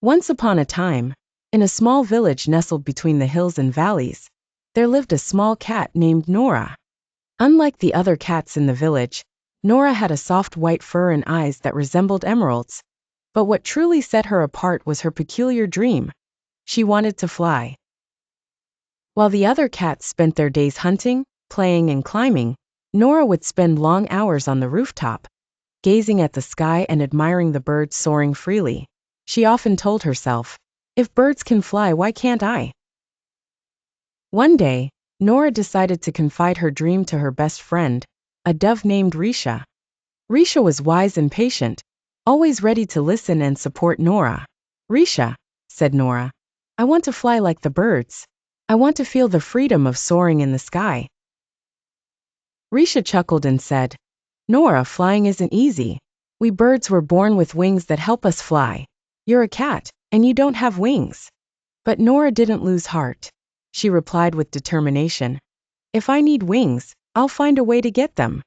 Once upon a time, in a small village nestled between the hills and valleys, there lived a small cat named Nora. Unlike the other cats in the village, Nora had a soft white fur and eyes that resembled emeralds. But what truly set her apart was her peculiar dream. She wanted to fly. While the other cats spent their days hunting, playing, and climbing, Nora would spend long hours on the rooftop, gazing at the sky and admiring the birds soaring freely. She often told herself, "If birds can fly, why can't I?" One day, Nora decided to confide her dream to her best friend, a dove named Reesha. Reesha was wise and patient, always ready to listen and support Nora. "Reesha," said Nora, "I want to fly like the birds. I want to feel the freedom of soaring in the sky." Reesha chuckled and said, "Nora, flying isn't easy. We birds were born with wings that help us fly. You're a cat, and you don't have wings." But Nora didn't lose heart. She replied with determination, "If I need wings, I'll find a way to get them."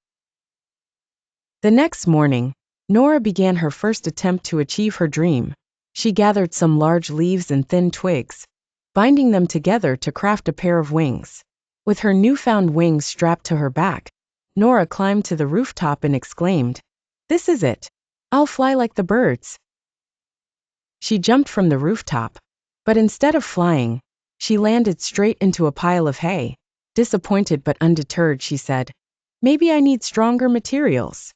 The next morning, Nora began her first attempt to achieve her dream. She gathered some large leaves and thin twigs, binding them together to craft a pair of wings. With her newfound wings strapped to her back, Nora climbed to the rooftop and exclaimed, "This is it. I'll fly like the birds." She jumped from the rooftop, but instead of flying, she landed straight into a pile of hay. Disappointed but undeterred, she said, "Maybe I need stronger materials."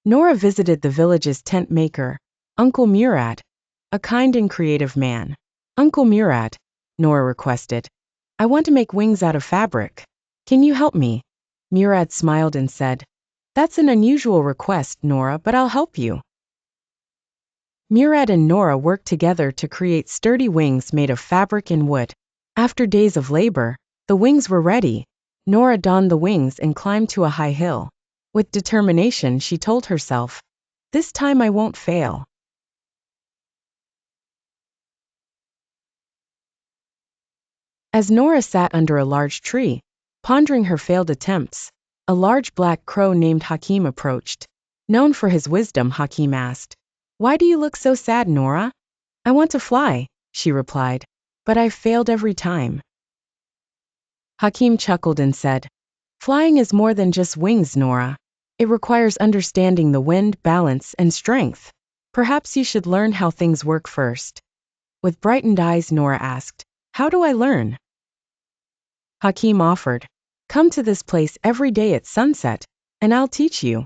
Nora visited the village's tent maker, Uncle Murad, a kind and creative man. "Uncle Murad," Nora requested, "I want to make wings out of fabric. Can you help me?" Murad smiled and said, "That's an unusual request, Nora, but I'll help you." Murad and Nora worked together to create sturdy wings made of fabric and wood. After days of labor, the wings were ready. Nora donned the wings and climbed to a high hill. With determination, she told herself, "This time I won't fail." As Nora sat under a large tree, pondering her failed attempts, a large black crow named Hakeem approached. Known for his wisdom, Hakeem asked, "Why do you look so sad, Nora?" "I want to fly," she replied, "but I've failed every time." Hakeem chuckled and said, "Flying is more than just wings, Nora. It requires understanding the wind, balance, and strength. Perhaps you should learn how things work first." With brightened eyes, Nora asked, "How do I learn?" Hakeem offered, "Come to this place every day at sunset, and I'll teach you."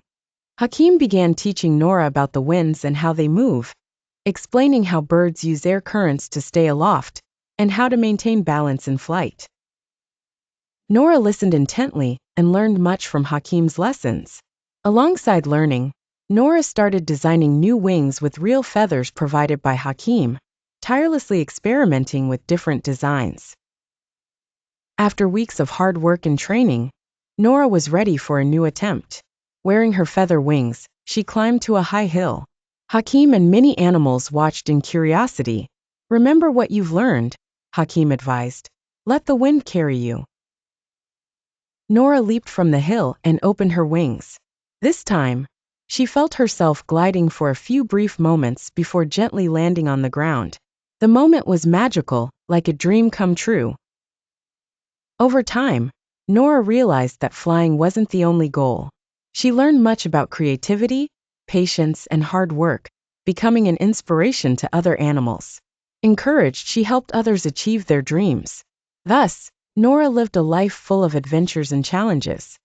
Hakeem began teaching Nora about the winds and how they move, explaining how birds use air currents to stay aloft, and how to maintain balance in flight. Nora listened intently and learned much from Hakeem's lessons. Alongside learning, Nora started designing new wings with real feathers provided by Hakeem, tirelessly experimenting with different designs. After weeks of hard work and training, Nora was ready for a new attempt. Wearing her feather wings, she climbed to a high hill. Hakeem and many animals watched in curiosity. "Remember what you've learned," Hakeem advised. "Let the wind carry you." Nora leaped from the hill and opened her wings. This time, she felt herself gliding for a few brief moments before gently landing on the ground. The moment was magical, like a dream come true. Over time, Nora realized that flying wasn't the only goal. She learned much about creativity, patience, and hard work, becoming an inspiration to other animals. Encouraged, she helped others achieve their dreams. Thus, Nora lived a life full of adventures and challenges.